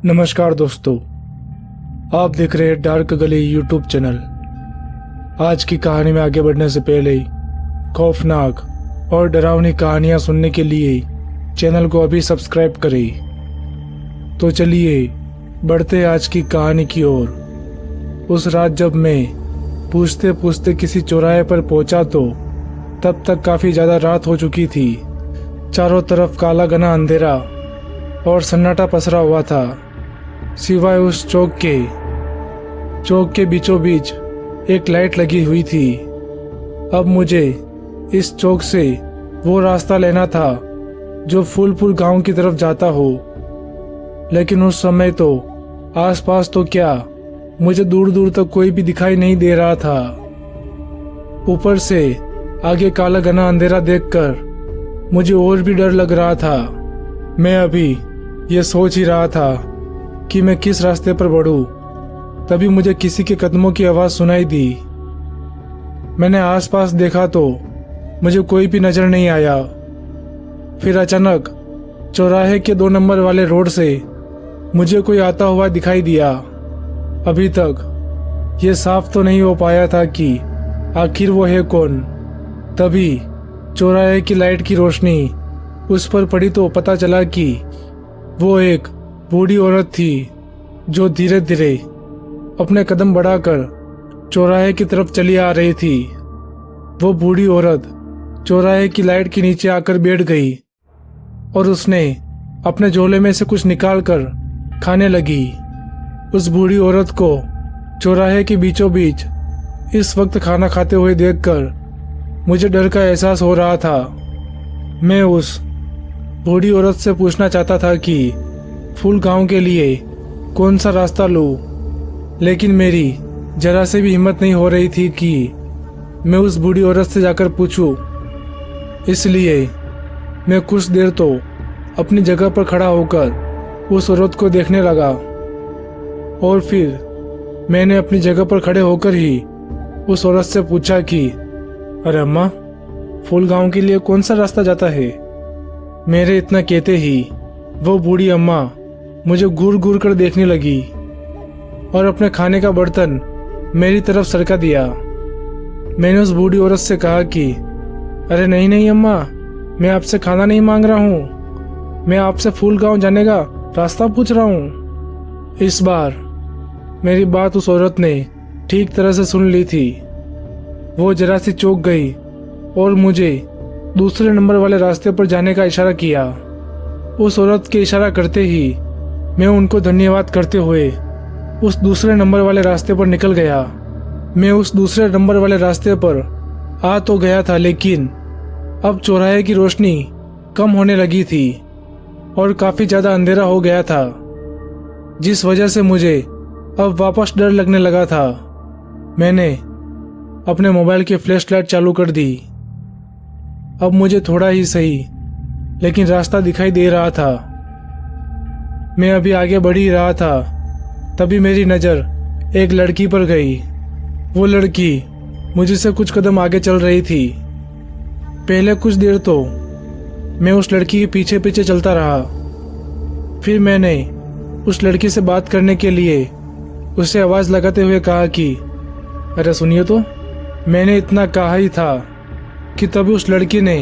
नमस्कार दोस्तों, आप देख रहे हैं डार्क गली यूट्यूब चैनल। आज की कहानी में आगे बढ़ने से पहले खौफनाक और डरावनी कहानियां सुनने के लिए चैनल को अभी सब्सक्राइब करें। तो चलिए बढ़ते हैं आज की कहानी की ओर। उस रात जब मैं पूछते पूछते किसी चौराहे पर पहुंचा तो तब तक काफ़ी ज़्यादा रात हो चुकी थी। चारों तरफ काला घना अंधेरा और सन्नाटा पसरा हुआ था, सिवाय उस चौक के बीचों बीच एक लाइट लगी हुई थी। अब मुझे इस चौक से वो रास्ता लेना था जो फूलपुर गांव की तरफ जाता हो, लेकिन उस समय तो आसपास तो क्या, मुझे दूर दूर तक कोई भी दिखाई नहीं दे रहा था। ऊपर से आगे काला घना अंधेरा देखकर मुझे और भी डर लग रहा था। मैं अभी ये सोच ही रहा था कि मैं किस रास्ते पर बढ़ूं, तभी मुझे किसी के कदमों की आवाज़ सुनाई दी। मैंने आसपास देखा तो मुझे कोई भी नजर नहीं आया। फिर अचानक चौराहे के 2 नंबर वाले रोड से मुझे कोई आता हुआ दिखाई दिया। अभी तक ये साफ तो नहीं हो पाया था कि आखिर वो है कौन। तभी चौराहे की लाइट की रोशनी उस पर पड़ी तो पता चला कि वो एक बूढ़ी औरत थी जो धीरे धीरे अपने कदम बढ़ाकर चौराहे की तरफ चली आ रही थी। वो बूढ़ी औरत चौराहे की लाइट के नीचे आकर बैठ गई और उसने अपने झोले में से कुछ निकालकर खाने लगी। उस बूढ़ी औरत को चौराहे के बीचों बीच इस वक्त खाना खाते हुए देखकर मुझे डर का एहसास हो रहा था। मैं उस बूढ़ी औरत से पूछना चाहता था कि फूल गांव के लिए कौन सा रास्ता लूं, लेकिन मेरी जरा से भी हिम्मत नहीं हो रही थी कि मैं उस बूढ़ी औरत से जाकर पूछूं। इसलिए मैं कुछ देर तो अपनी जगह पर खड़ा होकर उस औरत को देखने लगा और फिर मैंने अपनी जगह पर खड़े होकर ही उस औरत से पूछा कि अरे अम्मा, फूल गांव के लिए कौन सा रास्ता जाता है? मेरे इतना कहते ही वो बूढ़ी अम्मा मुझे घूर घूर कर देखने लगी और अपने खाने का बर्तन मेरी तरफ सरका दिया। मैंने उस बूढ़ी औरत से कहा कि अरे नहीं नहीं अम्मा, मैं आपसे खाना नहीं मांग रहा हूँ, मैं आपसे फूल गांव जाने का रास्ता पूछ रहा हूँ। इस बार मेरी बात उस औरत ने ठीक तरह से सुन ली थी। वो जरा सी चौंक गई और मुझे दूसरे नंबर वाले रास्ते पर जाने का इशारा किया। उस औरत के इशारा करते ही मैं उनको धन्यवाद करते हुए उस दूसरे नंबर वाले रास्ते पर निकल गया। मैं उस दूसरे नंबर वाले रास्ते पर आ तो गया था, लेकिन अब चौराहे की रोशनी कम होने लगी थी और काफ़ी ज़्यादा अंधेरा हो गया था, जिस वजह से मुझे अब वापस डर लगने लगा था। मैंने अपने मोबाइल की फ्लैश लाइट चालू कर दी। अब मुझे थोड़ा ही सही लेकिन रास्ता दिखाई दे रहा था। मैं अभी आगे बढ़ ही रहा था, तभी मेरी नज़र एक लड़की पर गई। वो लड़की मुझसे कुछ कदम आगे चल रही थी। पहले कुछ देर तो मैं उस लड़की के पीछे पीछे चलता रहा। फिर मैंने उस लड़की से बात करने के लिए उसे आवाज़ लगाते हुए कहा कि अरे सुनिए तो। मैंने इतना कहा ही था कि तभी उस लड़की ने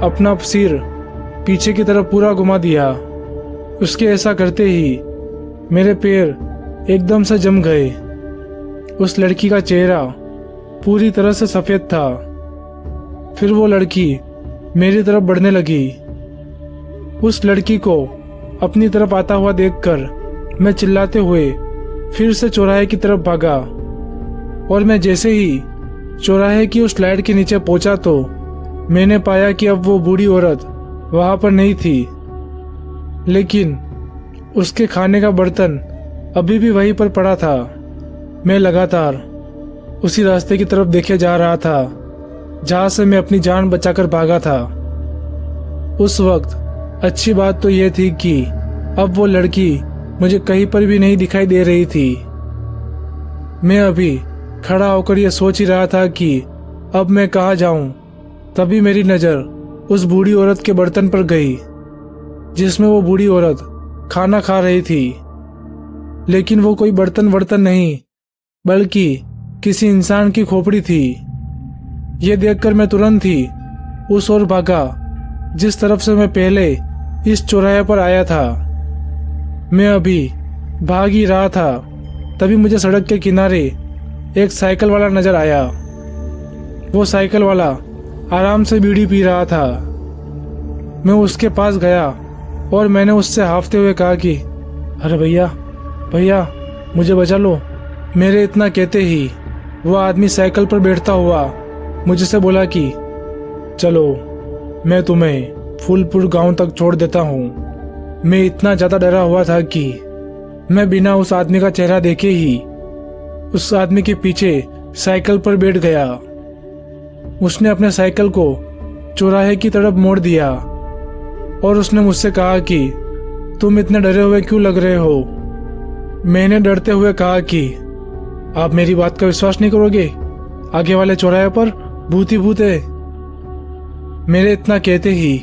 अपना सिर पीछे की तरफ पूरा घुमा दिया। उसके ऐसा करते ही मेरे पैर एकदम से जम गए। उस लड़की का चेहरा पूरी तरह से सफ़ेद था। फिर वो लड़की मेरी तरफ बढ़ने लगी। उस लड़की को अपनी तरफ आता हुआ देखकर मैं चिल्लाते हुए फिर से चौराहे की तरफ भागा और मैं जैसे ही चौराहे की उस लाइट के नीचे पहुंचा तो मैंने पाया कि अब वो बूढ़ी औरत वहां पर नहीं थी, लेकिन उसके खाने का बर्तन अभी भी वहीं पर पड़ा था। मैं लगातार उसी रास्ते की तरफ देखे जा रहा था जहां से मैं अपनी जान बचाकर भागा था। उस वक्त अच्छी बात तो यह थी कि अब वो लड़की मुझे कहीं पर भी नहीं दिखाई दे रही थी। मैं अभी खड़ा होकर यह सोच ही रहा था कि अब मैं कहाँ जाऊं, तभी मेरी नज़र उस बूढ़ी औरत के बर्तन पर गई जिसमें वो बूढ़ी औरत खाना खा रही थी। लेकिन वो कोई बर्तन नहीं बल्कि किसी इंसान की खोपड़ी थी। ये देखकर मैं तुरंत ही उस ओर भागा जिस तरफ से मैं पहले इस चौराहे पर आया था। मैं अभी भाग ही रहा था, तभी मुझे सड़क के किनारे एक साइकिल वाला नजर आया। वो साइकिल वाला आराम से बीड़ी पी रहा था। मैं उसके पास गया और मैंने उससे हांफते हुए कहा कि अरे भैया भैया मुझे बचा लो। मेरे इतना कहते ही वो आदमी साइकिल पर बैठता हुआ मुझसे बोला कि चलो मैं तुम्हें फूलपुर गांव तक छोड़ देता हूँ। मैं इतना ज़्यादा डरा हुआ था कि मैं बिना उस आदमी का चेहरा देखे ही उस आदमी के पीछे साइकिल पर बैठ गया। उसने अपने साइकिल को चौराहे की तरफ मोड़ दिया और उसने मुझसे कहा कि तुम इतने डरे हुए क्यों लग रहे हो। मैंने डरते हुए कहा कि आप मेरी बात का विश्वास नहीं करोगे, आगे वाले चौराहे पर भूत ही भूत है। मेरे इतना कहते ही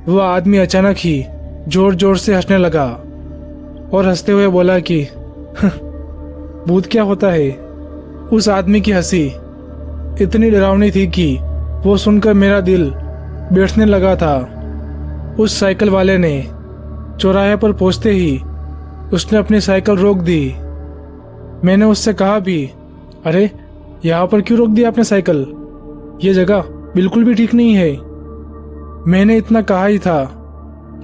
वो आदमी अचानक ही जोर जोर से हंसने लगा और हंसते हुए बोला कि भूत क्या होता है। उस आदमी की हंसी इतनी डरावनी थी कि वो सुनकर मेरा दिल बैठने लगा था। उस साइकिल वाले ने चौराहे पर पहुंचते ही उसने अपनी साइकिल रोक दी। मैंने उससे कहा भी, अरे यहाँ पर क्यों रोक दिया आपने साइकिल, ये जगह बिल्कुल भी ठीक नहीं है। मैंने इतना कहा ही था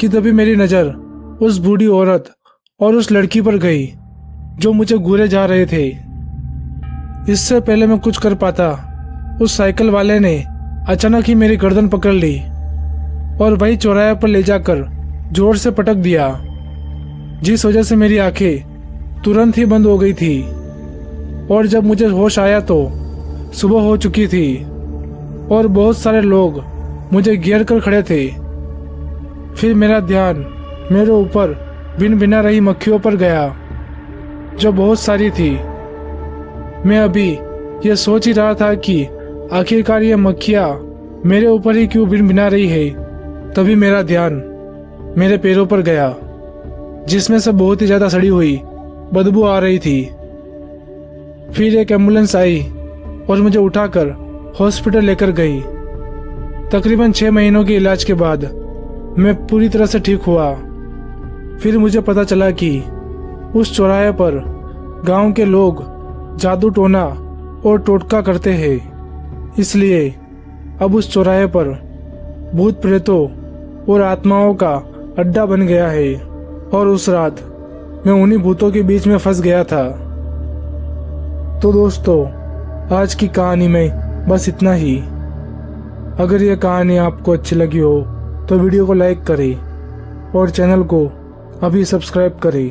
कि तभी मेरी नज़र उस बूढ़ी औरत और उस लड़की पर गई जो मुझे घूरे जा रहे थे। इससे पहले मैं कुछ कर पाता, उस साइकिल वाले ने अचानक ही मेरी गर्दन पकड़ ली और वही चौराहे पर ले जाकर जोर से पटक दिया, जिस वजह से मेरी आंखें तुरंत ही बंद हो गई थी। और जब मुझे होश आया तो सुबह हो चुकी थी और बहुत सारे लोग मुझे घेर कर खड़े थे। फिर मेरा ध्यान मेरे ऊपर बिन बिना रही मक्खियों पर गया जो बहुत सारी थी। मैं अभी ये सोच ही रहा था कि आखिरकार ये मक्खियाँ मेरे ऊपर ही क्यों बिन बिना रही है। तभी मेरा ध्यान मेरे पैरों पर गया जिसमें से बहुत ही ज़्यादा सड़ी हुई बदबू आ रही थी। फिर एक एम्बुलेंस आई और मुझे उठाकर हॉस्पिटल लेकर गई। तकरीबन 6 महीनों के इलाज के बाद मैं पूरी तरह से ठीक हुआ। फिर मुझे पता चला कि उस चौराहे पर गांव के लोग जादू टोना और टोटका करते हैं, इसलिए अब उस चौराहे पर भूत प्रेतों और आत्माओं का अड्डा बन गया है। और उस रात मैं उन्हीं भूतों के बीच में फंस गया था। तो दोस्तों, आज की कहानी में बस इतना ही। अगर यह कहानी आपको अच्छी लगी हो तो वीडियो को लाइक करें और चैनल को अभी सब्सक्राइब करें।